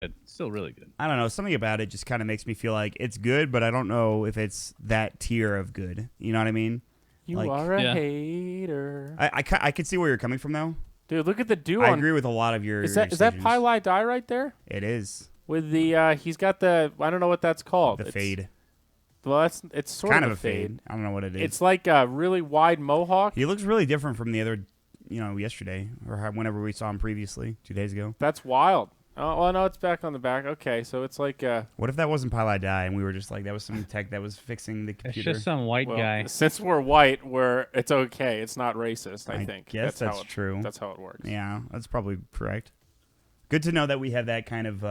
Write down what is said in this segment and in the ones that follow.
But still really good. I don't know. Something about it just kind of makes me feel like it's good, but I don't know if it's that tier of good. You know what I mean? You Like, are a Yeah. hater. I could see where you're coming from, though. Dude, look at the dew I on. agree with a lot of your Is that decisions. Pili Die right there? It is. With the he's got the I don't know what that's called. The fade. Well, it's sort Kind of of a fade. I don't know what it is. It's like a really wide mohawk. He looks really different from the other, yesterday or whenever we saw him previously, 2 days ago. That's wild. Oh, well, no, it's back on the back. Okay, so it's like What if that wasn't Pili Die and we were just like, that was some tech that was fixing the It's computer? just some white well, guy. since we're white, it's okay. It's not racist, I think. Guess that's how it, true. That's how it works. Yeah, that's probably correct. Good to know that we have that kind of.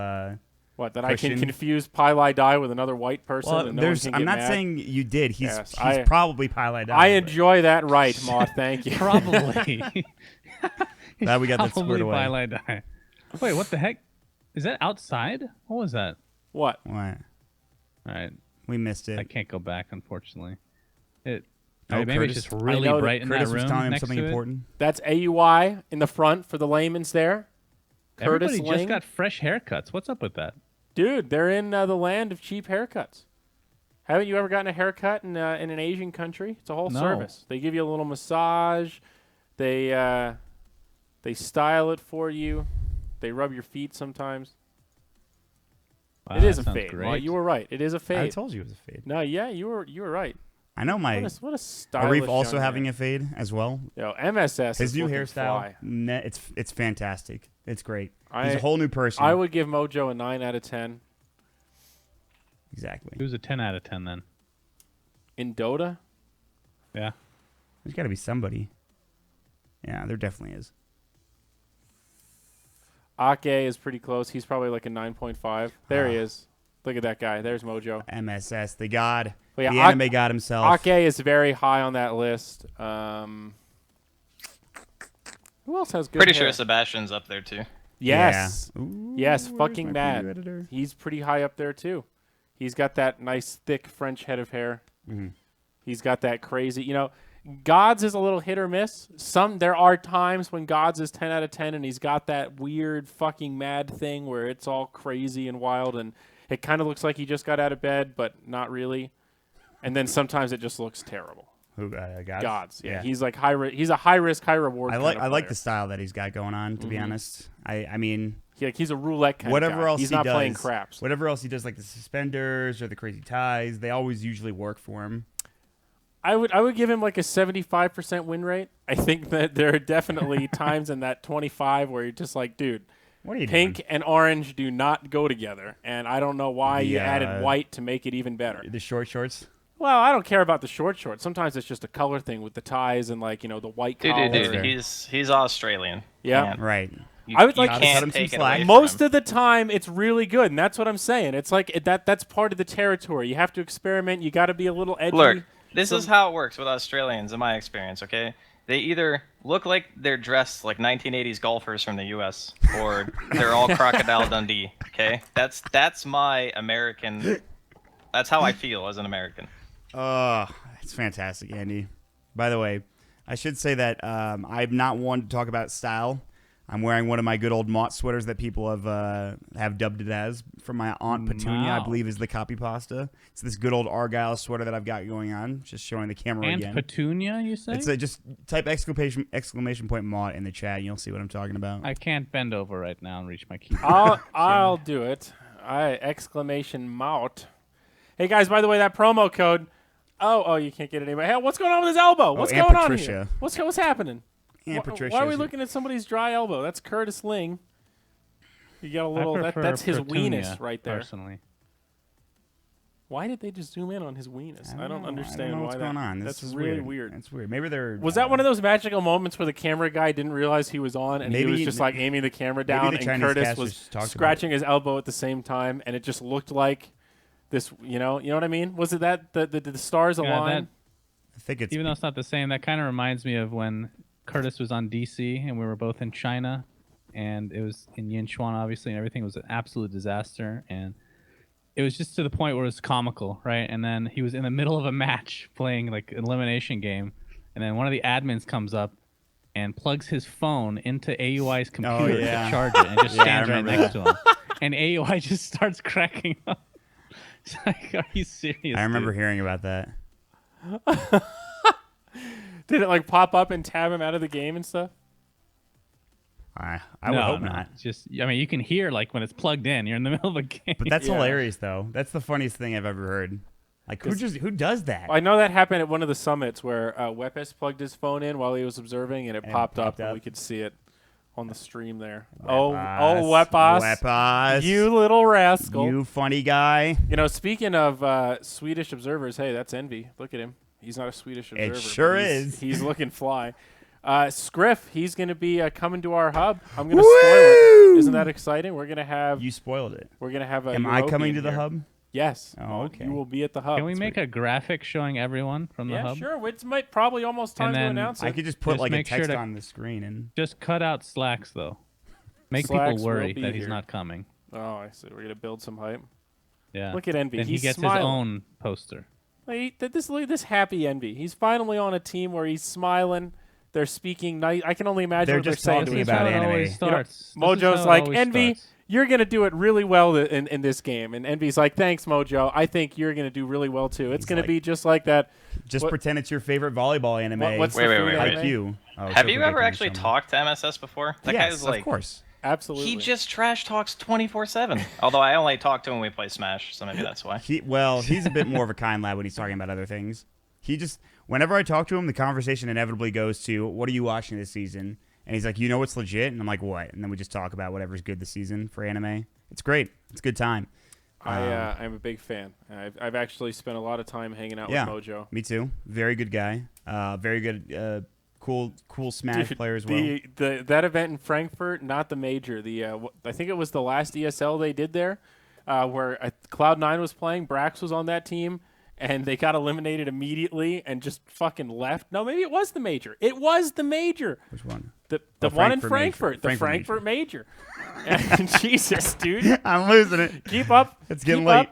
What, that Christian. I can confuse Pili Die with another white person Well, and no one can I'm get not mad? saying you did. He's Yes, he's probably Pili Die. I enjoy that right, Maud. Thank you. Probably. Glad we got that Probably squared away. Pili Die. Wait, what the heck? Is that outside? What was that? What? What? All right. We missed it. I can't go back, unfortunately. Oh, Maybe Curtis- it's just I really know that bright in Curtis that room was telling him next something to it. important. That's AUI in the front for the layman's there. Curtis Everybody Ling. just got fresh haircuts. What's up with that? Dude, they're in the land of cheap haircuts. Haven't you ever gotten a haircut in an Asian country? It's a whole No. service. They give you a little massage. They style it for you. They rub your feet sometimes. Wow, It is that a sounds fade. great. Well, you were right. It is a I fade. told you it was a fade. No, yeah, you were right. I know my What a stylish Arif also young having man. a fade as well. Yo, MSS. His is new looking hairstyle, fly. it's fantastic. It's great. I- He's a whole new person. I would give Mojo a 9 out of 10. Exactly. It was a 10 out of 10 then. In Dota? Yeah. There's got to be somebody. Yeah, there definitely is. Ake is pretty close. He's probably like a 9.5. There he is. Look at that guy. There's Mojo. MSS, the god, But yeah, the anime god himself. Ake is very high on that list. Who else has good Pretty hair? sure Sebastian's up there too. Yes. Yeah. Ooh, Yes, where's fucking my mad. preview editor? He's pretty high up there too. He's got that nice thick French head of hair. Mhm. He's got that crazy, Gods is a little hit or miss. There are times when Gods is 10 out of 10 and he's got that weird fucking mad thing where it's all crazy and wild and it kind of looks like he just got out of bed, but not really. And then sometimes it just looks terrible. Who gods? Gods, yeah. He's like he's a high risk, high reward. I kind like of I like player. the style that he's got going on. To be honest, I mean, He's a roulette kind whatever of guy. else He's he not does, playing craps. whatever else he does, like the suspenders or the crazy ties, they always usually work for him. I would give him like a 75% win rate. I think that there are definitely times in that 25 where you're just like, dude, What are you pink doing? and orange do not go together, and I don't know why you added white to make it even better. The short shorts. Well, I don't care about the short shorts. Sometimes it's just a color thing with the ties and the white collar. Dude, he's Australian. Yeah. Man, Right. I would you like- Cut can't him some take it slack. away from Most him. of the time, it's really good, and that's what I'm saying. It's like that's part of the territory. You have to experiment. You got to be a little edgy. Look, this is how it works with Australians, in my experience. Okay, they either look like they're dressed like 1980s golfers from the U.S. or they're all Crocodile Dundee. Okay, that's my American. That's how I feel as an American. It's fantastic, Andy. By the way, I should say that I'm not one to talk about style. I'm wearing one of my good old Mott sweaters that people have dubbed it as from my Aunt Petunia, I Wow. believe is the copy pasta. It's this good old Argyle sweater that I've got going on, just showing the camera And again. Petunia, you say? It's just type exclamation point Mott in the chat and you'll see what I'm talking about. I can't bend over right now and reach my keyboard. I'll do it. Exclamation mout. Hey guys, by the way, that promo code. Oh, you can't get it anyway. Hey, what's going on with his elbow? What's Aunt going on Patricia. here? What's happening? Aunt Wh- Patricia. Why are we looking at somebody's dry elbow? That's Curtis Ling. You got a little. I prefer That's his Petunia, weenus right there. Personally. Why did they just zoom in on his weenus? I don't understand I don't know why what's that. going on. That's This is really weird. It's weird. Maybe they're. Was that one of those magical moments where the camera guy didn't realize he was on and he Maybe- was just like aiming the camera down the and Chinese Curtis cast was just talked about scratching his elbow at the same time and it just looked like this, you know what I mean? Was it that the stars Yeah, aligned? I think it's. Even though it's not the same, that kind of reminds me of when Curtis was on DC and we were both in China, and it was in Yinchuan, obviously, and everything was an absolute disaster. And it was just to the point where it was comical, right? And then he was in the middle of a match playing like an elimination game, and then one of the admins comes up and plugs his phone into AUI's computer yeah. to charge it, and just Yeah, I stands right remember next to him. and AOI just starts cracking up. It's like, are you serious? I remember dude? hearing about that. Did it like pop up and tab him out of the game and stuff? I would hope not. Just, I mean, you can hear like when it's plugged in. You're in the middle of a game. But that's Yeah. hilarious, though. That's the funniest thing I've ever heard. Like, who does that? I know that happened at one of the summits where Wepes plugged his phone in while he was observing, and it popped up, and we could see it on the stream there. Wepes, you little rascal, you funny guy. You know, speaking of Swedish observers, hey, that's Envy. Look at him. He's not a Swedish observer. It sure but is. He's looking fly. Scriff, he's going to be coming to our hub. I'm going to spoil it. Isn't that exciting? We're going to have. You spoiled it. We're going to have a. Am I coming European to the here. hub? Yes. Oh, okay. You will be at the hub. Can we make a graphic showing everyone from the Yeah, hub? sure. It might probably almost time And to then announce it. I could just put Just like a make sure text to- on the screen and. Just cut out Slacks though. Make Slacks people will worry be that he's here. not coming. Oh, I see. We're going to build some hype. Yeah. Look at Envy. Then He's he gets smiling. his own poster. This happy Envy. He's finally on a team where he's smiling. They're speaking nice. I can only imagine They're what they're just saying talking to each about other. That's how it anime. always starts. You know, This is Mojo's how it like, always Envy, starts. you're going to do it really well in this game. And Envy's like, thanks, Mojo. I think you're going to do really well, too. It's He's going to like- be just like that. Just What- pretend it's your favorite volleyball anime. What's Wait, the wait, food wait, anime? wait. IQ. Oh, Have you Shokugeki ever no actually Soma. talked to MSS before? That Yes, guy's like, of course. Absolutely. he just trash talks 24/7. Although I only talk to him when we play Smash, so maybe that's why. He's a bit more of a kind lad when he's talking about other things. He just, whenever I talk to him, the conversation inevitably goes to, what are you watching this season? And he's like, you know what's legit? And I'm like, what? And then we just talk about whatever's good this season for anime. It's great. It's a good time. I'm a big fan. I've actually spent a lot of time hanging out Yeah, with Mojo. me too. Very good guy. Very good, cool Smash Dude, player as well. That event in Frankfurt, not the major. I think it was the last ESL they did there, where Cloud9 was playing. Brax was on that team, and they got eliminated immediately and just fucking left. No, maybe it was the major. It was the major. Which one? The Oh, one in Frankfurt Frankfurt. The Frankfurt major. And Jesus, dude. I'm losing it. Keep up. It's getting Keep late.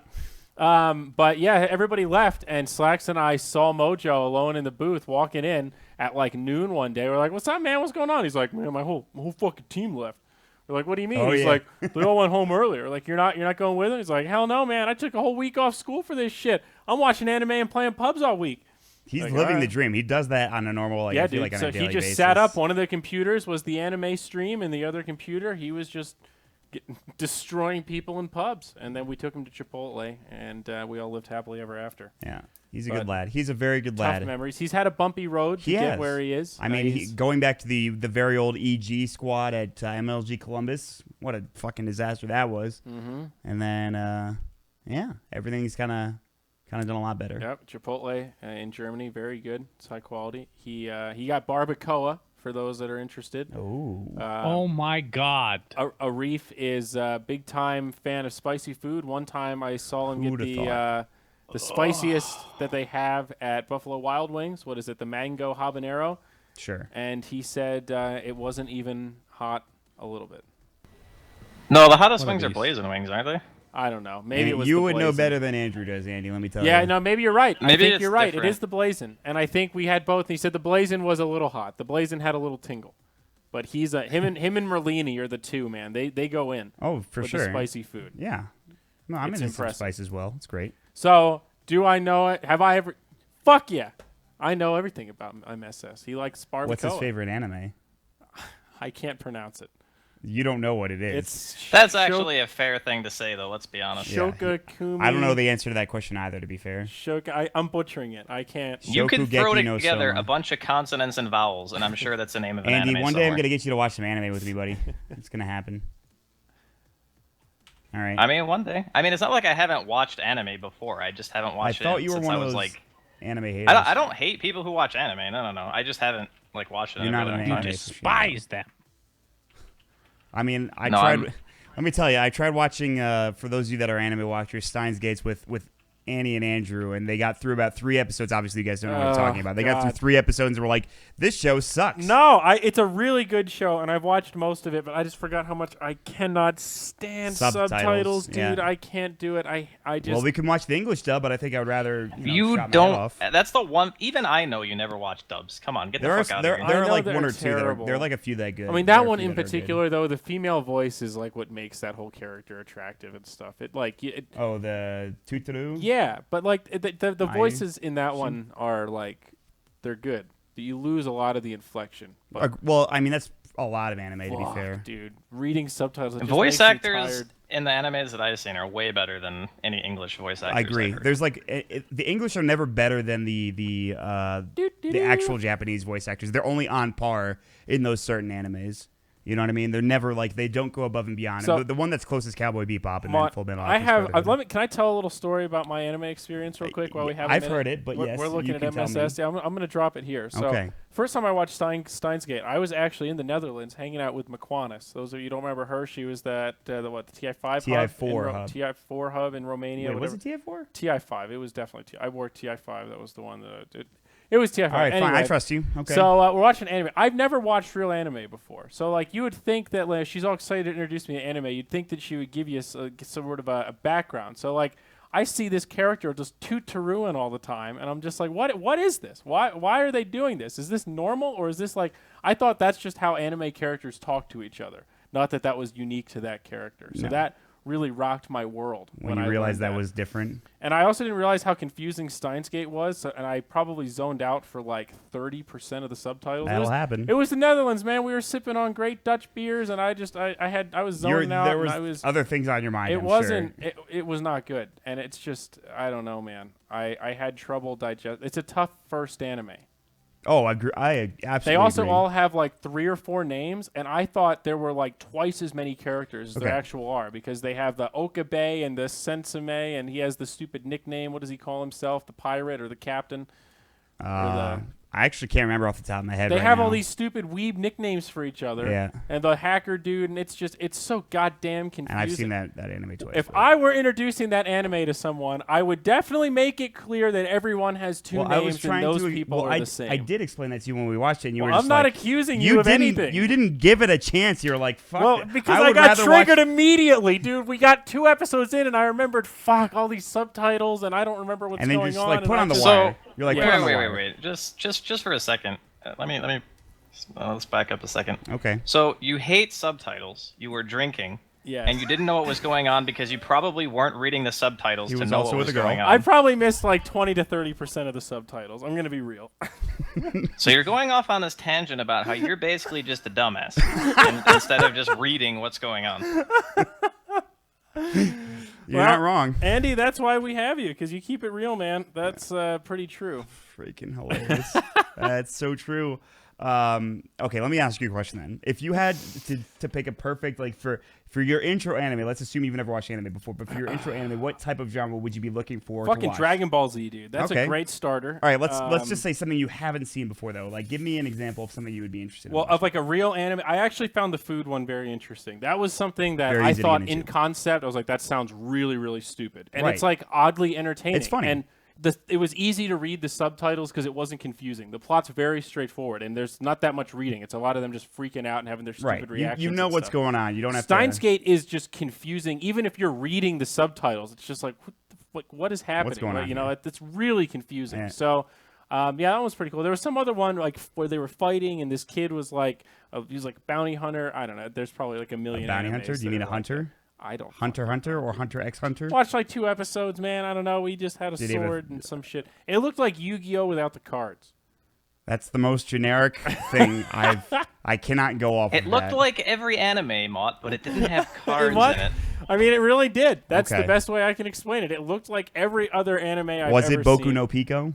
up. But yeah, everybody left, and Slacks and I saw Mojo alone in the booth walking in at like noon one day. We're like, "What's up, man? What's going on?" He's like, "Man, my whole fucking team left." We're like, "What do you mean?" Oh, He's yeah. like, "They all went home earlier." We're like, "You're not going with them?" He's like, "Hell no, man! I took a whole week off school for this shit. I'm watching anime and playing pubs all week." He's Like, living the alright. dream. He does that on a normal, like, Yeah, I feel dude. like on So a daily he just basis. sat up. One of the computers was the anime stream, and the other computer, he was just destroying people in pubs. And then we took him to Chipotle, and we all lived happily ever after. Yeah, he's a But good lad. He's a very good Tough lad. memories. He's had a bumpy road to He get has. where he is. I mean, He's- going back to the very old EG squad at MLG Columbus, what a fucking disaster that was. Mm-hmm. And then, yeah, everything's kind of done a lot better. Yep, Chipotle in Germany, very good. It's high quality. He got barbacoa for those that are interested. Oh, Oh my God. Arif is a big time fan of spicy food. One time I saw him Who'da get the spiciest that they have at Buffalo Wild Wings. What is it? The mango habanero. sure. And he said it wasn't even hot a little bit. No, the hottest What a wings are beast. blazing wings, aren't they? I don't know. Maybe And it was you the would know Blazin'. better than Andrew does, Andy. Let me tell you. Yeah, no, maybe you're right. I Maybe think it's you're right. It different. is the Blazin', and I think we had both. And he said the Blazin' was a little hot. The Blazin' had a little tingle, but he's him and Merlini are the two, man. They go in Oh, for with sure. the spicy food. Yeah. No, I'm It's into some impressive. spice as well. It's great. So do I know it? Have I ever? Fuck yeah, I know everything about MSS. He likes barbacoa. What's his favorite anime? I can't pronounce it. You don't know what it is. It's That's actually a fair thing to say, though. Let's be honest. Yeah. Shokakumi. I don't know the answer to that question either, to be fair. I'm butchering it. I can't. You can Shokugeki throw no together Soma. a bunch of consonants and vowels, and I'm sure that's the name of an Andy, anime one day somewhere. I'm going to get you to watch some anime with me, buddy. It's going to happen. All right. I mean, one day. I mean, it's not like I haven't watched anime before. I just haven't watched thought it you were since one I of was those like. anime haters. I don't hate people who watch anime. No. I just haven't like watched it. You're in not a really an long anime time. Despise them. I mean, I No, tried. I'm- Let me tell you, I tried watching. For those of you that are anime watchers, Steins Gates with Annie and Andrew, and they got through about 3 episodes. Obviously, you guys don't know what I'm talking about. They got through God. 3 episodes and were like, "This show sucks." No, it's a really good show, and I've watched most of it, but I just forgot how much I cannot stand subtitles, dude. yeah. I can't do it. I just Well, we can watch the English dub, but I think I would rather You shot my head don't. off. That's the one. Even I know you never watch dubs. Come on, get the There are fuck out there, of there here. I are know like they're 1 or 2 terrible. there are like a few that are good. I mean, There that are a one few in that are good. particular, though, the female voice is like what makes that whole character attractive and stuff. Oh, the Tuturu. Yeah, but like the I- voices in that one are like they're good. You lose a lot of the inflection. But Well, I mean that's a lot of anime to be fuck, fair. dude, reading subtitles. It just Voice makes me actors tired. in the animes that I've seen are way better than any English voice actors. I agree. I've heard. There's like the English are never better than the actual Japanese voice actors. They're only on par in those certain animes. You know what I mean? They're never like they don't go above and beyond. So- And the one that's closest is Cowboy Bebop and Mon- then Full Metal I Alchemist have. Brotherhood. Can I tell a little story about my anime experience real quick while we have? a I've minute? heard it, but we're, yes, we're looking you at can tell me. MSS. Yeah, I'm going to drop it here. So, Okay. first time I watched Steins Gate, I was actually in the Netherlands hanging out with McQuanis. Those of you who don't remember her, she was the TI5 TI4 hub, hub. TI4 hub in Romania. Wait, was whatever. it TF4? TI5. It was definitely I wore TI5. That was the one that it was TI5. All right, fine. I Anyway, trust you. Okay. So we're watching anime. I've never watched real anime before. So like you would think that like, she's all excited to introduce me to anime. You'd think that she would give you some sort of a background. So like I see this character just toot to ruin all the time, and I'm just like, what is this? Why are they doing this? Is this normal, or is this like I thought that's just how anime characters talk to each other? Not that was unique to that character. So No. that really rocked my world when I you realized learned that was different. And I also didn't realize how confusing Steins Gate was, and I probably zoned out for like 30% of the subtitles. That'll happen. It was the Netherlands, man. We were sipping on great Dutch beers, and I was zoning out. There and was, I was. other things on your mind. It I'm wasn't. Sure. It was not good, and it's just I don't know, man. I had trouble digest. It's a tough first anime. Oh, I agree. I absolutely. They also agree. all have like 3 or 4 names, and I thought there were like twice as many characters as there Okay. actual are, because they have the Okabe and the Sensume, and he has the stupid nickname. What does he call himself? The pirate or the captain? I actually can't remember off the top of my head. They right have now. all these stupid weeb nicknames for each other. Yeah. And the hacker dude, and it's so goddamn confusing. And I've seen that anime twice. If but- I were introducing that anime to someone, I would definitely make it clear that everyone has 2 well, I was names trying and those to. people well, are the same. I did explain that to you when we watched it, and you Well, were just I'm not like, accusing you of didn't, anything. You didn't give it a chance. You were like, fuck Well, it. because I would got rather triggered watch, immediately, dude. We got 2 episodes in, and I remembered, fuck, all these subtitles, and I don't remember what's and then going you're just on. like, and put I on the just- wire. You're like, Yeah. put on the wait, wire. Just for a second. Let me. Let's back up a second. Okay. So you hate subtitles. You were drinking. Yes. And you didn't know what was going on because you probably weren't reading the subtitles He to was know also what with was a girl. going on. I probably missed like 20 to 30% of the subtitles. I'm gonna be real. So you're going off on this tangent about how you're basically just a dumbass instead of just reading what's going on. You're not wrong. Andy, that's why we have you, because you keep it real, man. That's pretty true. Freaking hilarious. That's so true. Okay, let me ask you a question then. If you had to pick a perfect, like for your intro anime, let's assume you've never watched anime before, but for your intro anime, what type of genre would you be looking for to Fucking watch? Dragon Ball Z, dude. That's Okay. a great starter. All right, let's just say something you haven't seen before though. Like, give me an example of something you would be interested Well, in. of like a real anime, I actually found the food one very interesting. That was something that Very I easy to thought get in into. concept, I was like, that sounds really, really stupid. And Right. it's like oddly entertaining. It's funny. And it was easy to read the subtitles because it wasn't confusing. The plot's very straightforward, and there's not that much reading. It's a lot of them just freaking out and having their stupid right. reactions. You know and what's stuff. going on. You don't have Steins to. Gate is just confusing. Even if you're reading the subtitles, it's just like, what is happening? going Like, on you know, here? it's really confusing. Yeah. So, yeah, that was pretty cool. There was some other one like where they were fighting, and this kid was like, he was like a bounty hunter. I don't know. There's probably like a million. Bounty animes hunter? Do you that mean are a like hunter? that. I don't. Hunter or Hunter X Hunter? Watched like 2 episodes, man. I don't know. We just had a Did he have a- sword and some shit. It looked like Yu-Gi-Oh without the cards. That's the most generic thing I cannot go off. It of looked that. like every anime, Mott, but it didn't have cards What? in it. I mean, it really did. That's Okay. the best way I can explain it. It looked like every other anime I've Was ever it Boku seen. no Pico?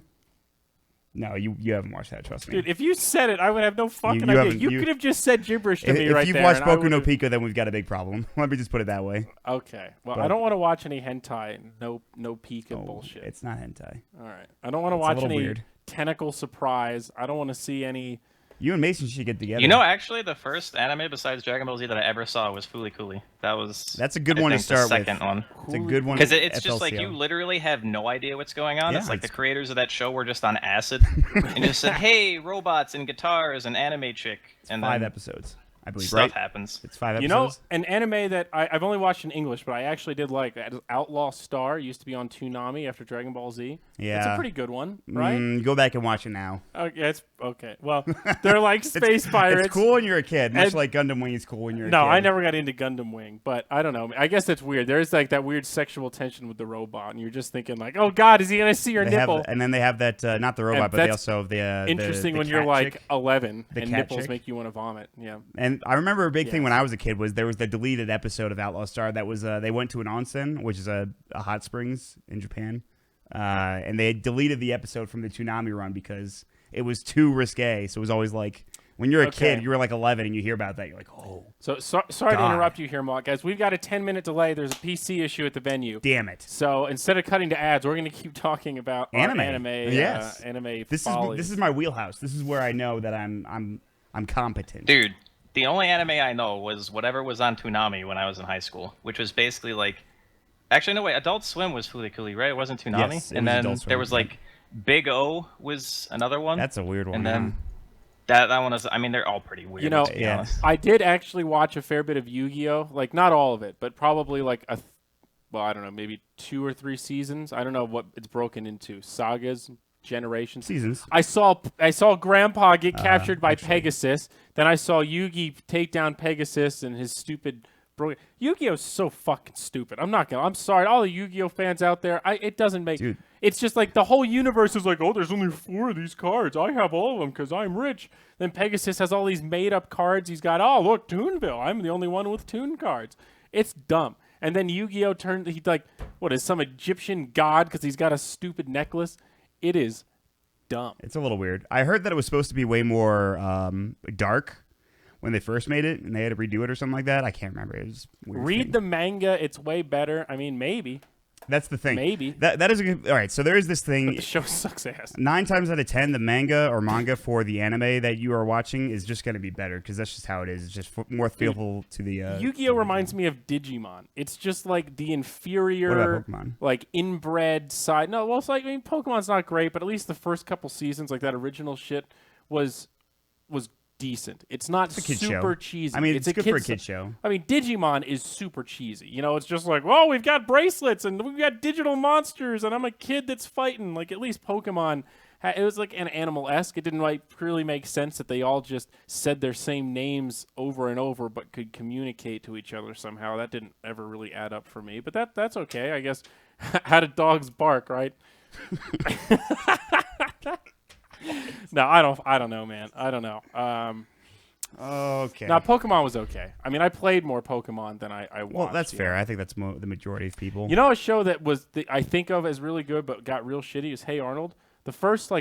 No, you haven't watched that. Trust me. Dude, if you said it, I would have no fucking you idea. haven't- You you- could have just said gibberish to If, me if right you've there. watched and I Boku no would've- Pico, then we've got a big problem. Let me just put it that way. Okay. Well, But- I don't want to watch any hentai. No Pika Oh, bullshit. It's not hentai. All right. I don't want to it's a watch little any weird. tentacle surprise. I don't want to see any You and Mason should get together. You know, actually, the first anime besides Dragon Ball Z that I ever saw was Fooly Cooly. That's a good one to the start second with. one. It's a good one Because it's just like FLCL. you literally have no idea what's going on. Yeah, It's like the it's- creators of that show were just on acid and just said, "Hey, robots and guitars and anime chick," and 5 then episodes, I believe. stuff Right? happens. It's 5 You know, episodes. an anime that I've only watched in English, but I actually did like Outlaw Star. Used to be on Toonami after Dragon Ball Z. Yeah. It's a pretty good one, right? Go back and watch it now. Okay, it's okay. Well, they're like space pirates. It's cool when you're a kid, much And- like Gundam Wing is cool when you're a kid. No, I never got into Gundam Wing, but I don't know. I guess that's weird. There's like that weird sexual tension with the robot, and you're just thinking like, "Oh God, is he gonna see your They have, nipple?" and then they have that not the robot, but they that's also have the Interesting the when you're cat like chick. 11 The and cat nipples chick. make you want to vomit. Yeah. And I remember a big thing Yes. when I was a kid was there was the deleted episode of Outlaw Star that was they went to an onsen, which is a hot springs in Japan, and they deleted the episode from the Toonami run because it was too risque. So it was always like when you're a Okay. kid, you were like 11 and you hear about that, you're like, oh, So sorry to God. interrupt you here, Mark. Guys, we've got a 10-minute delay. There's a PC issue at the venue. damn it. So instead of cutting to ads, we're going to keep talking about our Anime. Yes. anime This follies. is my wheelhouse. This is where I know that I'm competent. Dude, the only anime I know was whatever was on Toonami when I was in high school, which was basically like, actually no wait, Adult Swim was Fooly Cooly, right? It wasn't Toonami. Yes, it and was then Adult Swim, there was yeah. like Big O was another one. That's a weird one. and huh? then that one is. I mean, they're all pretty weird. You know, to be yeah. honest. I did actually watch a fair bit of Yu-Gi-Oh. Like not all of it, but probably like well, I don't know, maybe 2 or 3 seasons. I don't know what it's broken into. Sagas, generations. Seasons. I saw Grandpa get captured by actually. Pegasus. Then I saw Yugi take down Pegasus and his stupid Yu-Gi-Oh's so fucking stupid. I'm sorry, all the Yu-Gi-Oh fans out there. It doesn't make. Dude. It's just like the whole universe is like, oh, there's only 4 of these cards. I have all of them because I'm rich. Then Pegasus has all these made-up cards. He's got, oh look, Toonville. I'm the only one with Toon cards. It's dumb. And then Yu-Gi-Oh he's like, what is some Egyptian god because he's got a stupid necklace? It is dumb. It's a little weird. I heard that it was supposed to be way more dark when they first made it, and they had to redo it or something like that. I can't remember. It was a weird. Read thing. the manga; it's way better. I mean, maybe, That's the thing. maybe. That is a good. All right. So there is this but thing. the show sucks ass. 9 times out of 10, the manga for the anime that you are watching is just going to be better because that's just how it is. It's just more faithful to the. Yu-Gi-Oh reminds me of Digimon. It's just like the inferior, What about Pokemon? like inbred side. No, well, it's like Pokemon's not great, but at least the first couple seasons, like that original shit, was decent. It's not a kid super show. cheesy. I mean, it's good for a kid's- kid show. I mean, Digimon is super cheesy. You know, it's just like, well, we've got bracelets and we've got digital monsters, and I'm a kid that's fighting. Like, at least Pokemon, it was like an animal-esque. It didn't like really make sense that they all just said their same names over and over, but could communicate to each other somehow. That didn't ever really add up for me. But that's okay, I guess. How did dogs bark, right? No, I don't know, man. I don't know. Okay. Now, Pokemon was okay. I mean, I played more Pokemon than I watched. well, that's you fair. know? I think that's the majority of people. You know, a show that was I think of as really good but got real shitty is Hey Arnold. The first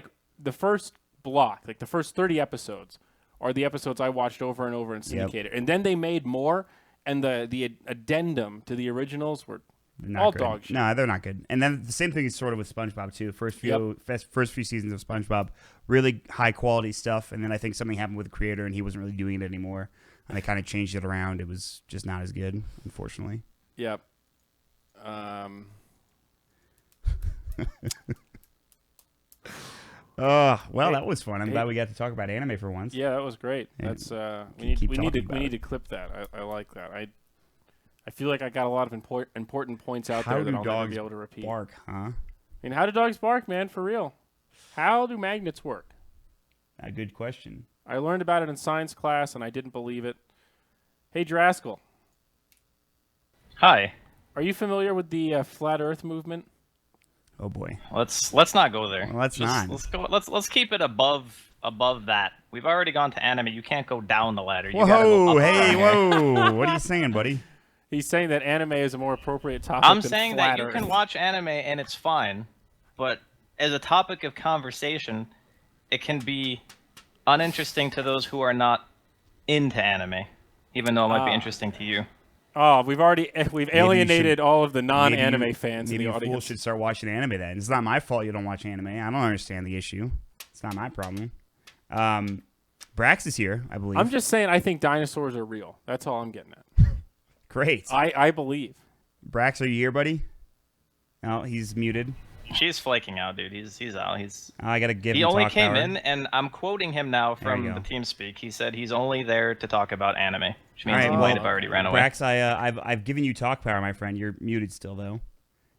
block, like the first 30 episodes, are the episodes I watched over and over in syndicated, and then they made more, and the addendum to the originals were Not all good. dog shit. No, they're not good. And then the same thing is sort of with SpongeBob too. First few seasons of SpongeBob, really high quality stuff, and then I think something happened with the creator and he wasn't really doing it anymore, and they kind of changed it around. It was just not as good, unfortunately. Yep. Well, that was fun. I'm glad we got to talk about anime for once. Yeah, that was great. And That's keep we talking about need it. to clip that. I like that. I feel like I got a lot of important points out How there that do I'll never dogs be able to repeat. bark, huh? I mean, how do dogs bark, man? For real. How do magnets work? A good question. I learned about it in science class, and I didn't believe it. Hey, Draskell, Hi. are you familiar with the flat Earth movement? Oh boy. Let's not go there. Well, let's not. Let's keep it above that. We've already gone to anime. You can't go down the ladder. You gotta go Whoa! up Hey, from here. whoa! What are you saying, buddy? He's saying that anime is a more appropriate topic I'm than saying flat that you Earth. can watch anime and it's fine, but as a topic of conversation, it can be uninteresting to those who are not into anime, even though it might be interesting to you. Oh, we've alienated all of the non-anime Maybe fans in Maybe the you fools audience. should start watching anime then. It's not my fault you don't watch anime. I don't understand the issue. It's not my problem. Brax is here, I believe. I'm just saying I think dinosaurs are real. That's all I'm getting at. Great. I believe. Brax, are you here, buddy? No, he's muted. She's flaking out, dude. He's out. I gotta give He him only talk came power. in, and I'm quoting him now There you from go. the TeamSpeak. He said he's only there to talk about anime, which means All right, he well, might have already ran away. Brax, I've given you talk power, my friend. You're muted still, though.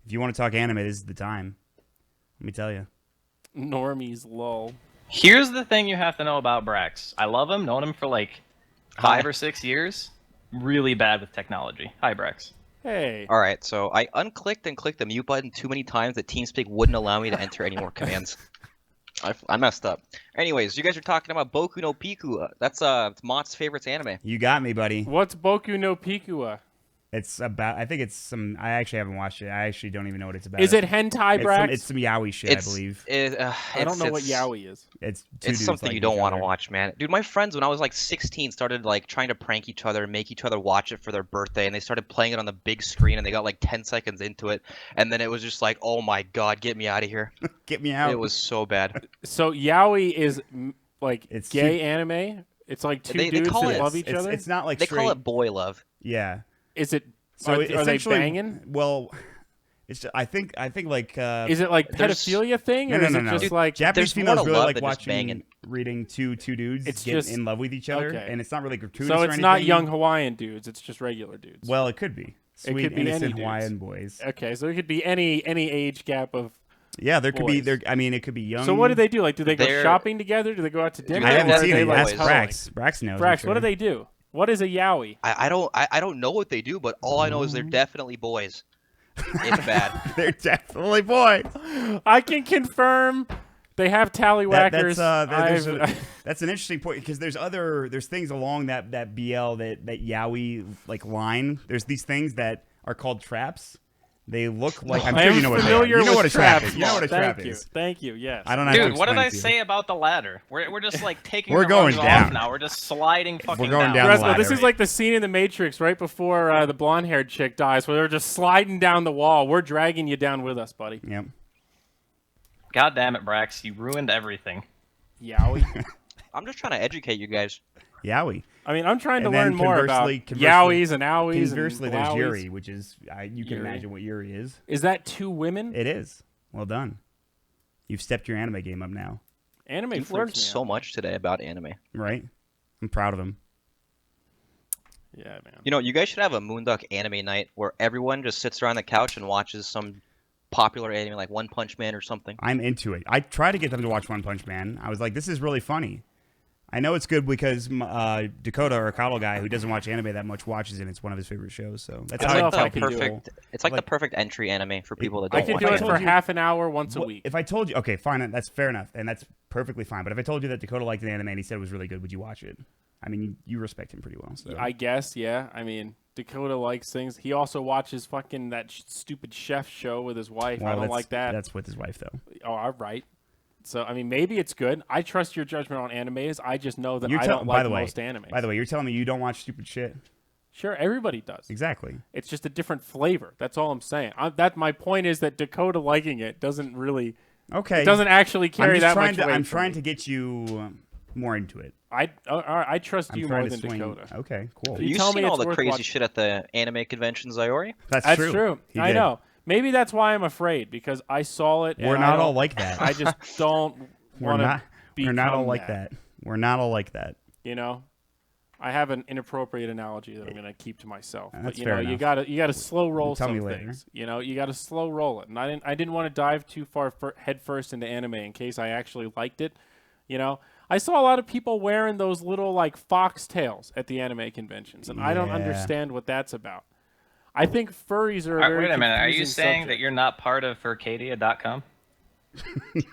If you want to talk anime, this is the time. Let me tell you. Normies, lol. Here's the thing you have to know about Brax. I love him, known him for like 5 or 6 years. Really bad with technology. Hi, Brax. Hey. All right, so I unclicked and clicked the mute button too many times that TeamSpeak wouldn't allow me to enter any more commands. I messed up. Anyways, you guys are talking about Boku no Pico. That's Mott's favorite anime. You got me, buddy. What's Boku no Pico? It's about. I think it's some. I actually haven't watched it. I actually don't even know what it's about. Is it hentai, Brax? It's some yaoi shit, I believe. I don't know what yaoi is. It's something you don't want to watch, man. Dude, my friends, when I was like 16, started like trying to prank each other, make each other watch it for their birthday, and they started playing it on the big screen, and they got like 10 seconds into it, and then it was just like, oh my god, get me out of here. Get me out. It was so bad. So yaoi is like It's gay anime. It's like two They dudes call that it- love each other. It's not like They straight. call it boy love. Yeah. Is it? So are essentially, they banging? Well, it's. I think like. Is it like there's- pedophilia thing, or No, is no, it no. just Dude, like Japanese There's more females to really love like than just watching, banging. reading two dudes It's get just- in love with each other, okay. and it's not really gratuitous. so? or It's not anything. young Hawaiian dudes. It's just regular dudes. Well, it could be sweet, could be any innocent dudes. Hawaiian boys. Okay, so it could be any age gap of. Yeah, there could be Boys. there. I mean, it could be young. So what do they do? Like, do they go They're- shopping together? Do they go out to dinner? I They're haven't Or are seen they it. like That's cuddling? Brax. Brax knows. I'm Brax, what do sure. they do? What is a yaoi? I don't know what they do, but all I know is they're definitely boys. It's bad. They're definitely boys. I can confirm they have tallywhackers. That's an interesting point because there's things along that BL that yaoi like line. There's these things that are called traps. They look like I'm I sure am you know what they are. familiar You know with what a trap traps, is. You know what a trap Thank you. is. Thank you. Yes. I don't have to Dude, what did explain I it to you. say about the ladder? We're just like taking We're the going rungs off down. now. We're just sliding fucking going down the Resmo, ladder. this is like the scene in The Matrix right before the blonde-haired chick dies, where they're just sliding down the wall. We're dragging you down with us, buddy. Yep. God damn it, Brax! You ruined everything. Yaoi. I'm just trying to educate you guys. Yaoi. I mean, I'm trying to And then learn more about conversely- yaois and owies Conversely, and there's blowies. Yuri, which is you can Yuri. imagine what Yuri is. Is that two women? It is. Well done. You've stepped your anime game up now, Anime You've freaks learned me so out. much today about anime. right? I'm proud of him. Yeah, man. You know, you guys should have a Moonduck anime night where everyone just sits around the couch and watches some popular anime like One Punch Man or something. I'm into it. I try to get them to watch One Punch Man. I was like, this is really funny. I know it's good because Dakota, or Kyle guy, who doesn't watch anime that much, watches it. It's one of his favorite shows. So that's It's I don't how know I if I tell can do it. people. It's like the Like- perfect entry anime for people that I don't could watch do it anime. for you- half an hour once a Well, week. If I told you, okay, fine, that's fair enough, and that's perfectly fine. But if I told you that Dakota liked an anime and he said it was really good, would you watch it? I mean, you respect him pretty well. So. I guess, yeah. I mean, Dakota likes things. He also watches fucking that stupid chef show with his wife. Well, I don't that's- like that. That's with his wife, though. Oh, all right. So, I mean, maybe it's good. I trust your judgment on animes. I just know that You're I tell- don't by like the way- most animes. By the way, you're telling me you don't watch stupid shit? Sure, everybody does. Exactly. It's just a different flavor. That's all I'm saying. My point is that Dakota liking it doesn't really, Okay. it doesn't actually carry that trying much to, weight. I'm for trying me. to get you more into it. I trust I'm you trying more to than swing. Dakota. Okay, cool. You You've tell seen me all it's the worth crazy watching. shit at the anime conventions, Iori. That's That's true. true. He I did. know. Maybe that's why I'm afraid, because I saw it. We're and not I all don't- like that. I just don't We're want not. to We're not all become like that. We're not all like that. You know, I have an inappropriate analogy that I'm going to keep to myself. That's But you fair know, you enough. got to slow roll Tell some me later. things. You know, you got to slow roll it. And I didn't want to dive too far head first into anime in case I actually liked it. You know, I saw a lot of people wearing those little like foxtails at the anime conventions, and I don't Yeah. understand what that's about. I think furries are a very Wait a minute. Are you confusing saying that subject. you're not part of Furcadia.com?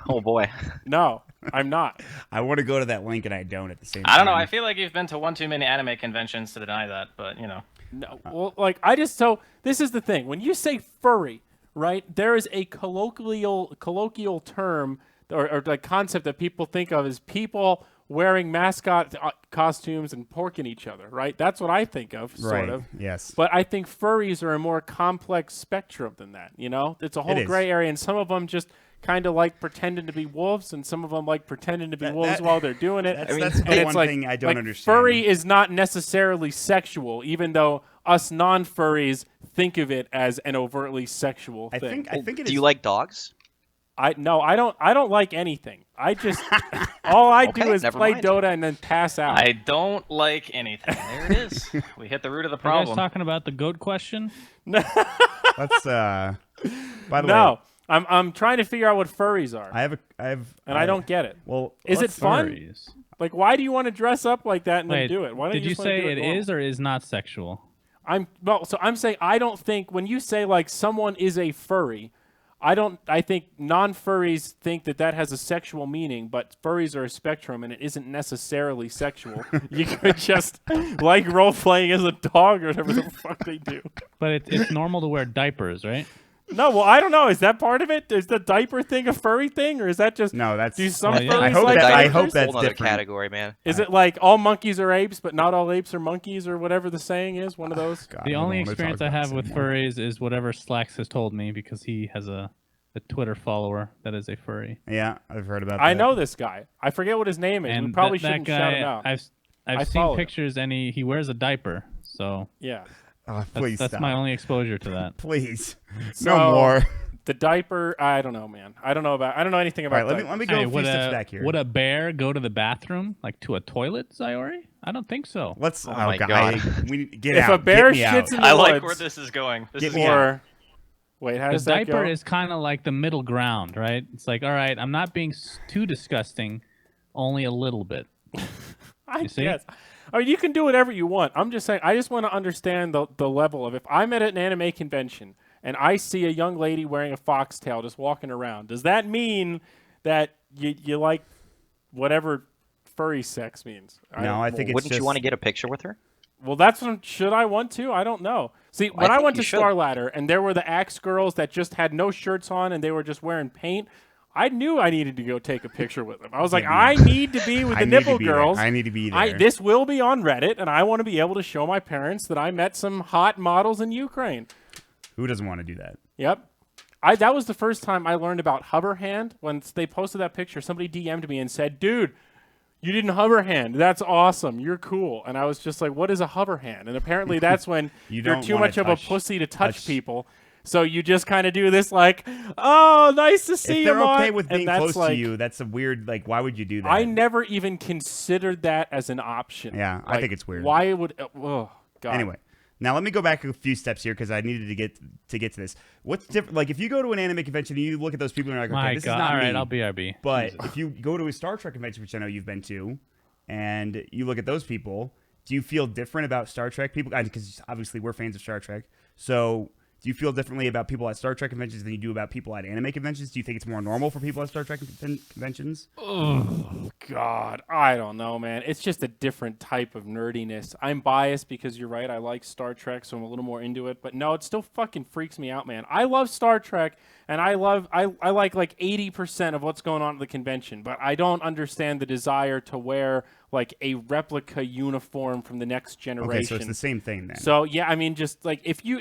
Oh boy. No, I'm not. I want to go to that link and I don't at the same time. I don't know. I feel like you've been to one too many anime conventions to deny that, but you know. No, well, like so this is the thing. When you say furry, right? There is a colloquial term or like concept that people think of as people wearing mascot costumes and porking each other, right? That's what I think of, sort Right. of. Yes. But I think furries are a more complex spectrum than that. You know, it's a whole is. gray area, and some of them just kind of like pretending to be wolves, and some of them like pretending to be wolves that- while they're doing it. That's the and one it's thing I don't like, understand. Furry is not necessarily sexual, even though us non-furries think of it as an overtly sexual thing. I think it is. Do you like dogs? No, I don't like anything. I just all I do Okay, is never play mind. Dota and then pass out. I don't like anything. There it is. We hit the root of the Are you guys problem. talking about the goat question? Let's. By the way, No, I'm trying to figure out what furries are, I have. and I don't get it. Well, Is it let's- fun? Furries. Like, why do you want to dress up like that and Wait, then do it? Why don't did you just wanna say do it normal? is or is not sexual? So I'm saying I don't think when you say like someone is a furry, I think non-furries think that has a sexual meaning, but furries are a spectrum and it isn't necessarily sexual. You could just like role playing as a dog or whatever the fuck they do. But it's normal to wear diapers, right? No, well, I don't know. Is that part of it? Is the diaper thing a furry thing, or is that just No, that's. do some Well, yeah. furries I hope like that- I diapers? hope that's Whole other different. category, man. Is it like all monkeys are apes, but not all apes are monkeys, or whatever the saying is? One of those. God, The I don't only wanna talk experience I about have this with anymore. furries is whatever Slacks has told me because he has a Twitter follower that is a furry. Yeah, I've heard about. I that. know this guy. I forget what his name is. And We probably that shouldn't guy, shout him out. I've I seen follow him. pictures and he wears a diaper. So Yeah. Oh, please that's stop. my only exposure to that. Please, So, no more. The diaper. I don't know, man. I don't know anything All about. right, let diapers. me go Hey, a few steps back here. would a bear go to the bathroom, like to a toilet, Sayori? I don't think so. Let's. Oh my God. We need to get If out. a bear Get me out. shits in the I woods, like where this is going. This Get is me good. or wait, how The does that diaper go? is kind of like the middle ground, right? It's like, all right, I'm not being too disgusting, only a little bit. I You see? guess. I mean, you can do whatever you want. I'm just saying. I just want to understand the level of if I'm at an anime convention and I see a young lady wearing a foxtail just walking around. Does that mean that you like whatever furry sex means? No, I think it's Wouldn't just. you want to get a picture with her? Well, that's what should I want to? I don't know. See, when I think went you to should. Star Ladder and there were the Axe girls that just had no shirts on and they were just wearing paint, I knew I needed to go take a picture with them. I was like, Yeah, I need to be with I the need to nipple be there. girls. I need to be there. This will be on Reddit, and I want to be able to show my parents that I met some hot models in Ukraine. Who doesn't want to do that? Yep. That was the first time I learned about hover hand. When they posted that picture, somebody DM'd me and said, dude, you didn't hover hand. That's awesome. You're cool. And I was just like, what is a hover hand? And apparently that's when You you're don't too wanna much of a touch- pussy to touch touch- people. So you just kind of do this like, oh, nice to see If you, they're Mont. okay with And being that's close like, to you, that's a weird. Like, why would you do that? I never even considered that as an option. Yeah, I think it's weird. Why would? Oh God. Anyway, now let me go back a few steps here because I needed to get to this. What's different? Like, if you go to an anime convention and you look at those people and you're like, okay, My this God. is not All right, me. I'll BRB. But if you go to a Star Trek convention, which I know you've been to, and you look at those people, do you feel different about Star Trek people? Because obviously we're fans of Star Trek. So do you feel differently about people at Star Trek conventions than you do about people at anime conventions? Do you think it's more normal for people at Star Trek conventions? Oh God, I don't know, man. It's just a different type of nerdiness. I'm biased because you're right. I like Star Trek, so I'm a little more into it. But no, it still fucking freaks me out, man. I love Star Trek, and I like 80% of what's going on at the convention. But I don't understand the desire to wear like a replica uniform from the next generation. Okay, so it's the same thing then. So yeah, I mean, just like if you,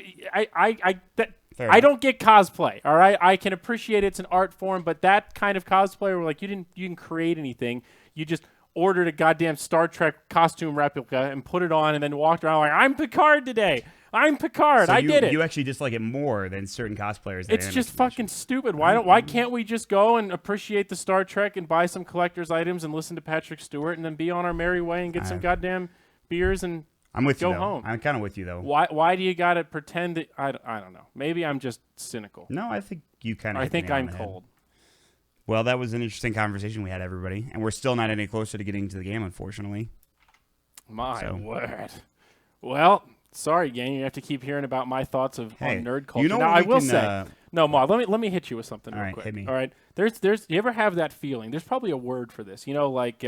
Fair I enough. don't get cosplay. All right, I can appreciate it's an art form, but that kind of cosplay where like you didn't create anything, you just ordered a goddamn Star Trek costume replica and put it on, and then walked around like I'm Picard today. I'm Picard. So I you, did it. You actually dislike it more than certain cosplayers. at It's anime just conventions. fucking stupid. Why can't we just go and appreciate the Star Trek and buy some collector's items and listen to Patrick Stewart and then be on our merry way and get some goddamn beers and I'm with go you though. home. I'm kind of with you though. why do you gotta pretend that I don't know. Maybe I'm just cynical. No, I think you kind of. I think I'm cold. Well, that was an interesting conversation we had, everybody, and we're still not any closer to getting to the game, unfortunately. My So- word. Well, sorry, gang. You have to keep hearing about my thoughts on nerd culture. you know now, what I we will can, say, no, Ma. Let me hit you with something All real right, quick. hit me. All right. There's. You ever have that feeling? There's probably a word for this. You know, like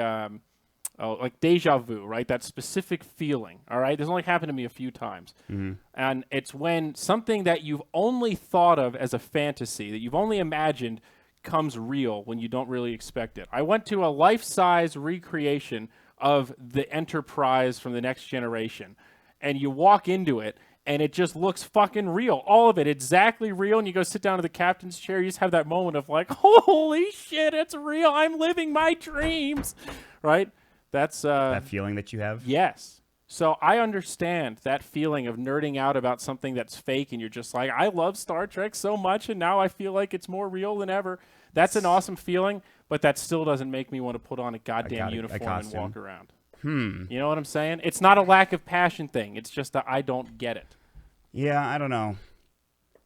like deja vu, right? That specific feeling. All right. This only happened to me a few times, and it's when something that you've only thought of as a fantasy, that you've only imagined, comes real when you don't really expect it. I went to a life-size recreation of the Enterprise from the Next Generation, and you walk into it, and it just looks fucking real. All of it, exactly real. And you go sit down to the captain's chair, you just have that moment of like, holy shit, it's real. I'm living my dreams, right? That's that feeling that you have. Yes. So I understand that feeling of nerding out about something that's fake, and you're just like, I love Star Trek so much, and now I feel like it's more real than ever. That's an awesome feeling, but that still doesn't make me want to put on a goddamn uniform and walk around. You know what I'm saying? It's not a lack of passion thing. It's just that I don't get it. Yeah, I don't know.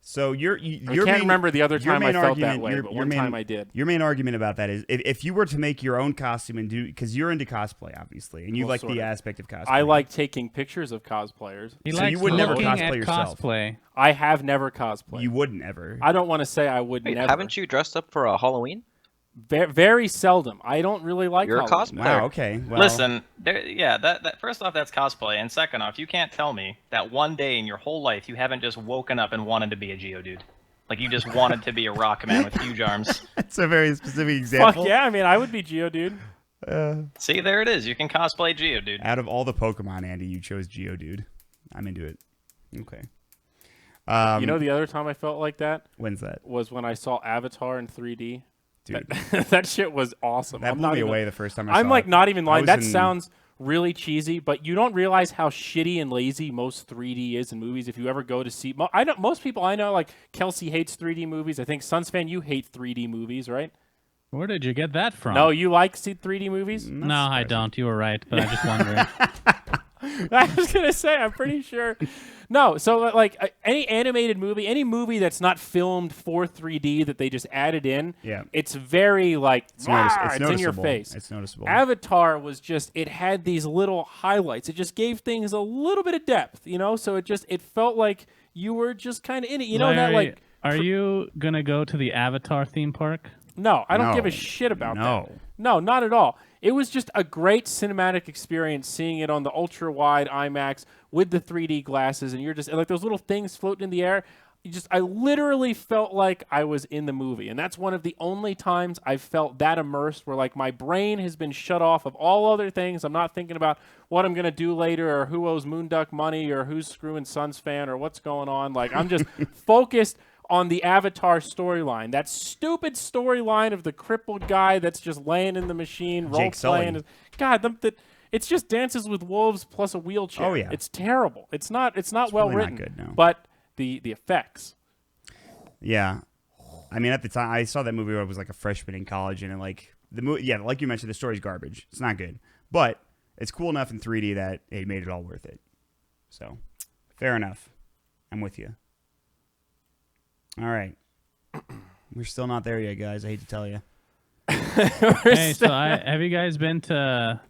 So I can't remember the other time I felt that way, but one time I did. Your main argument about that is if you were to make your own costume and do, because you're into cosplay, obviously, and you like the aspect of cosplay. I like taking pictures of cosplayers. So you would never cosplay yourself. Cosplay. I have never cosplayed. You wouldn't ever. I don't want to say I would never. Haven't you dressed up for a Halloween? Very seldom. I don't really like You're a Halloween. cosplayer. Wow, okay. Well, Listen, that first off, that's cosplay, and second off, you can't tell me that one day in your whole life you haven't just woken up and wanted to be a Geodude. Like you just wanted to be a rock man with huge arms. that's a very specific example. Fuck yeah, I mean, I would be Geodude. See, there it is. You can cosplay Geodude. Out of all the Pokemon, Andy, you chose Geodude. I'm into it. Okay. You know the other time I felt like that? When's that? Was when I saw Avatar in 3D. Dude. That shit was awesome. That blew me away the first time I saw it. I'm like not even lying. That in- sounds really cheesy, but you don't realize how shitty and lazy most 3D is in movies. If you ever go to see, I know most people I know, like Kelsey hates 3D movies. I think Suns fan, you hate 3D movies, right? Where did you get that from? No, you like see 3D movies? No, I don't. You were right, but I just wondering. I was gonna say, I'm pretty sure. No, so like any animated movie, any movie that's not filmed for 3D that they just added in, it's very like it's in your face. It's noticeable. Avatar was just it had these little highlights. It just gave things a little bit of depth, you know. So it felt like you were just kind of in it, you know. Larry, That like, are you gonna go to the Avatar theme park? No, I don't give a shit about that. No, not at all. It was just a great cinematic experience seeing it on the ultra wide IMAX with the 3D glasses, and you're just like those little things floating in the air. I literally felt like I was in the movie, and that's one of the only times I've felt that immersed, where like my brain has been shut off of all other things. I'm not thinking about what I'm gonna do later, or who owes Moonduck money, or who's screwing Suns fan, or what's going on. Like I'm just focused on the Avatar storyline. That stupid storyline of the crippled guy that's just laying in the machine, role-playing. God, it's just Dances with Wolves plus a wheelchair. Oh, yeah. It's terrible. It's not well really written. not good, no. But the effects. Yeah. I mean, at the time, I saw that movie when I was like a freshman in college, and like like you mentioned, the story's garbage. It's not good. But it's cool enough in 3D that it made it all worth it. So, fair enough. I'm with you. All right. We're still not there yet, guys. I hate to tell you. Hey, so have you guys been to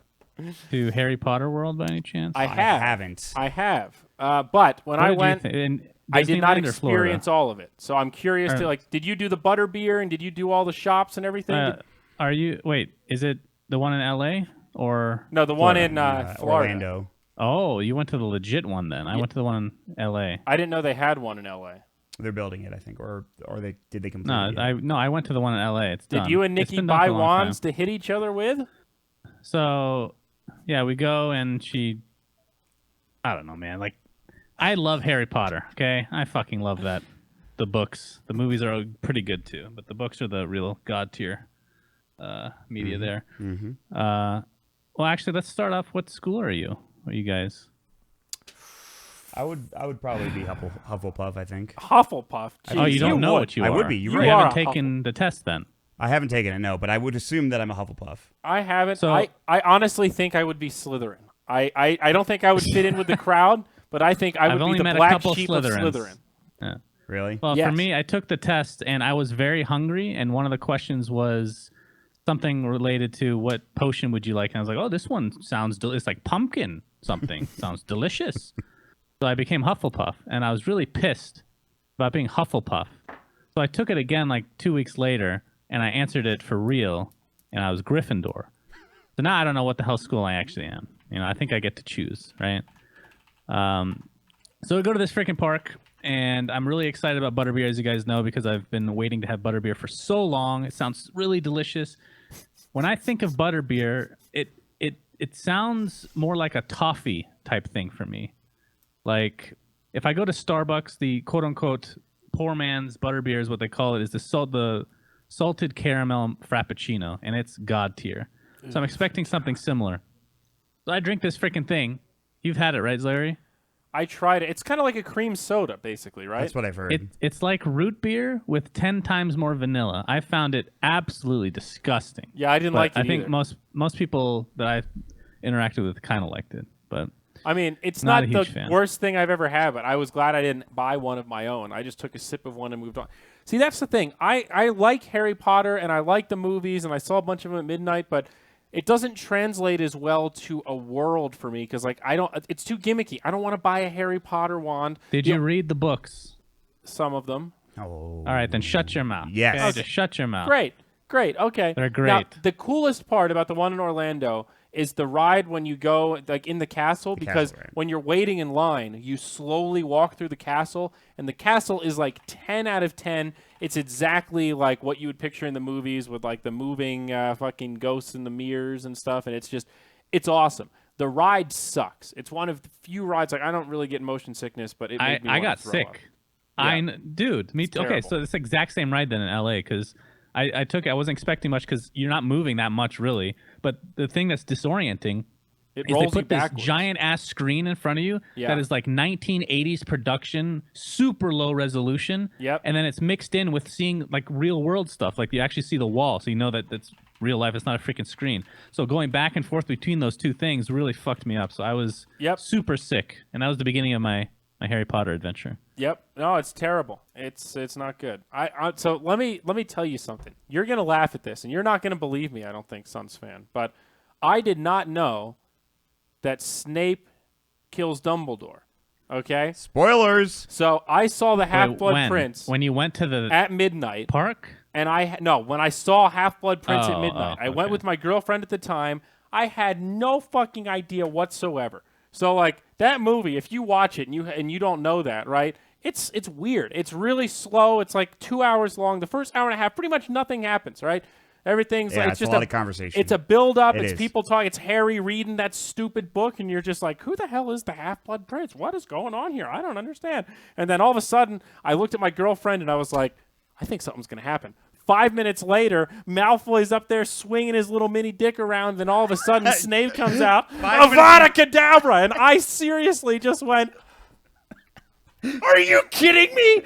Harry Potter World by any chance? I haven't. I have. But when I went, I did not Disneyland or Florida? experience all of it. So I'm curious to like, did you do the butterbeer and did you do all the shops and everything? Is it the one in LA or No, the one in Florida. Orlando. Oh, you went to the legit one then. I went to the one in LA. I didn't know they had one in LA. They're building it, I think, or did they complete No, it yet? I went to the one in LA. It's done. Did you and It's Nikki been done buy for a long wands time. to hit each other with? So, yeah, we go and I don't know, man. Like, I love Harry Potter, okay? I fucking love that. The books. The movies are pretty good, too. But the books are the real god tier media there. Mm-hmm. Well, actually, let's start off. What school are you? Are you guys? I would probably be Hufflepuff, I think. Hufflepuff. Oh, Jeez, you don't know would. what you are. I would be. You're You right. haven't are a taken the test then. I haven't taken it, no, but I would assume that I'm a Hufflepuff. I haven't. So- I honestly think I would be Slytherin. I don't think I would fit in with the crowd, but I think I I've would only be the met a black couple sheep Slytherins. of Slytherin. Yeah. Really? Well, Yes. for me, I took the test and I was very hungry, and one of the questions was something related to what potion would you like, and I was like, oh, this one sounds it's like pumpkin something. Sounds delicious. So I became Hufflepuff, and I was really pissed about being Hufflepuff. So I took it again like 2 weeks later, and I answered it for real, and I was Gryffindor. So now I don't know what the hell school I actually am. You know, I think I get to choose, right? So we go to this freaking park, and I'm really excited about butterbeer, as you guys know, because I've been waiting to have butterbeer for so long. It sounds really delicious. When I think of butterbeer, it sounds more like a toffee type thing for me. Like if I go to Starbucks, the quote unquote poor man's butterbeer is what they call it, is the salted caramel frappuccino, and it's god tier. So I'm expecting something similar. So I drink this freaking thing. You've had it, right, Larry? I tried it. It's kind of like a cream soda, basically, right? That's what I've heard. It's like root beer with 10 times more vanilla. I found it absolutely disgusting. Yeah, I didn't But like it I think either. most people that I've interacted with kind of liked it, but I mean, it's Not not a the huge fan. worst thing I've ever had, but I was glad I didn't buy one of my own. I just took a sip of one and moved on. See, that's the thing. I like Harry Potter, and I like the movies, and I saw a bunch of them at midnight, but it doesn't translate as well to a world for me because, like, it's too gimmicky. I don't want to buy a Harry Potter wand. did you read the books? Some of them. Oh. All right, then shut your mouth. Yes. Okay? Just shut your mouth. Great. Okay. They're Now, great. the coolest part about the one in Orlando is the ride when you go like in the castle, because castle ride. when you're waiting in line, you slowly walk through the castle, and the castle is like 10 out of 10. It's exactly like what you would picture in the movies with like the moving fucking ghosts in the mirrors and stuff, and it's awesome. The ride sucks. It's one of the few rides like I don't really get motion sickness, but it made me I wanna got throw sick. up. Dude, me too. Okay, terrible. so it's the exact same ride then in LA because I took it. I wasn't expecting much because you're not moving that much really. But the thing that's disorienting It is they rolls you put this backwards. giant ass screen in front of you Yeah. that is like 1980s production, super low resolution. Yep. And then it's mixed in with seeing like real world stuff. Like you actually see the wall, so you know that that's real life. It's not a freaking screen. So going back and forth between those two things really fucked me up. So I was Yep. super sick, and that was the beginning of my Harry Potter adventure. Yep. No, it's terrible. It's not good. So let me tell you something. You're gonna laugh at this, and you're not gonna believe me. I don't think, Suns fan, but I did not know that Snape kills Dumbledore. Okay. Spoilers. So I saw the Half-Blood when? Prince When you went to the at midnight, park? and when I saw Half-Blood Prince at Oh, midnight, I okay. went with my girlfriend at the time. I had no fucking idea whatsoever. So like that movie, if you watch it and you don't know that, right? It's weird. It's really slow. It's like 2 hours long. The first hour and a half, pretty much nothing happens, right? Everything's Yeah, like it's just a lot of conversation. It's a build up. It It's is. people talking. It's Harry reading that stupid book, and you're just like, who the hell is the Half-Blood Prince? What is going on here? I don't understand. And then all of a sudden, I looked at my girlfriend and I was like, I think something's gonna happen. 5 minutes later, Malfoy's up there swinging his little mini dick around. Then all of a sudden, Snape comes out, 5 Avada Kedavra, and I seriously just went, "Are you kidding me?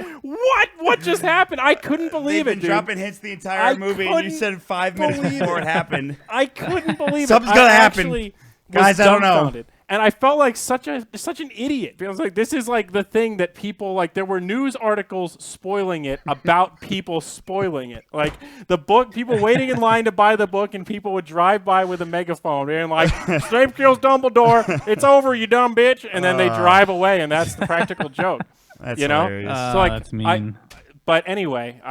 What just happened? I couldn't believe They've it, been dude. dropping hints the entire I movie, and you couldn't said 5 minutes believe before it. it happened. I couldn't believe it. Something's gonna I happen. actually was Guys, I don't know. dumbfounded. And I felt like such an idiot. I was like, this is like the thing that people like. There were news articles spoiling it about people spoiling it. Like the book, people waiting in line to buy the book, and people would drive by with a megaphone being like, "Snape kills Dumbledore. It's over, you dumb bitch," and then they drive away, and that's the practical joke. That's You know? hilarious. So like, That's mean. But anyway,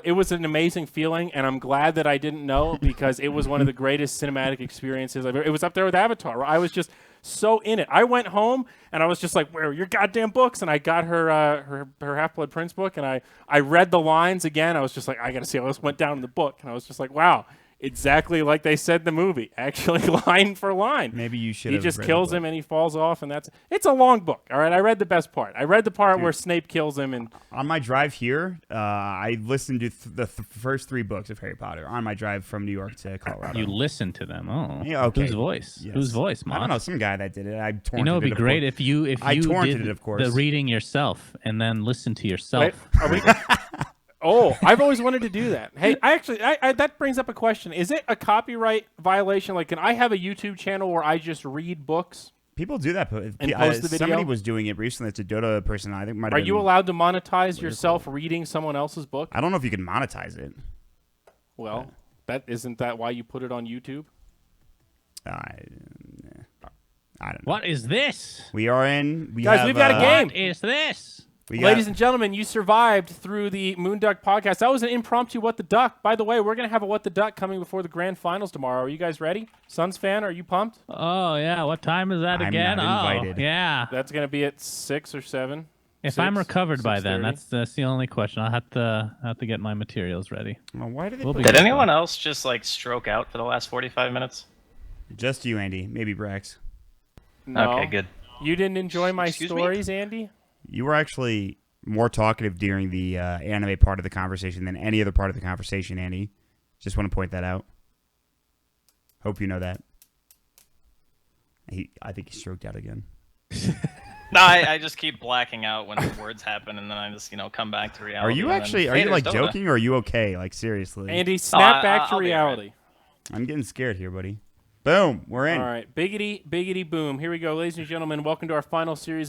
it was an amazing feeling, and I'm glad that I didn't know because it was one of the greatest cinematic experiences I've ever. It was up there with Avatar. Where I was just so in it. I went home and I was just like, "Where are your goddamn books?" And I got her Half-Blood Prince book, and I read the lines again. I was just like, I got to see how this went down in the book, and I was just like, wow. Exactly like they said in the movie, actually line for line. Maybe you should He have just read the kills book. him and he falls off, and it's a long book. All right, I read the best part. I read the part where Snape kills him, and On my drive here, I listened to the first 3 books of Harry Potter on my drive from New York to Colorado. You listen to them. Oh, Yeah, okay. Whose voice? Yes. Whose voice, I don't Moss? know, some guy that did it. I torrented You know, it'd be it, of great course. if you I torrented did it, of course. the reading yourself and then listen to yourself. wait, are we? Oh, I've always wanted to do that. Hey, I that brings up a question. Is it a copyright violation? Like, can I have a YouTube channel where I just read books? People do that. And post the video? Somebody was doing it recently. It's a Dota person. I think might Are have you been- allowed to monetize yourself reading someone else's book? I don't know if you can monetize it. Well, isn't that why you put it on YouTube? I don't know. What is this? We are in. Guys, we've got a game. What is this? Ladies and gentlemen, you survived through the Moonduck podcast. That was an impromptu What the Duck. By the way, we're going to have a What the Duck coming before the grand finals tomorrow. Are you guys ready? Suns fan, are you pumped? Oh yeah, what time is that I'm again? not Oh invited. yeah. That's going to be at 6 or 7. If I'm 6, recovered by then, 6:30. that's the only question. I'll have to get my materials ready. Well, why do they We'll put be Did good. anyone else just like stroke out for the last 45 minutes? just you, Andy? Maybe Brax. No. Okay, good. You didn't enjoy my Excuse me? stories, Andy? You were actually more talkative during the anime part of the conversation than any other part of the conversation, Andy. Just want to point that out. Hope you know that. I think he stroked out again. No, I just keep blacking out when the words happen, and then I just come back to reality. Are you actually? Are you like joking, or are you okay? Like seriously? Andy, snap back to I'll be reality. I'm getting scared here, buddy. Boom, we're in. All right, biggity boom. Here we go, ladies and gentlemen. Welcome to our final series of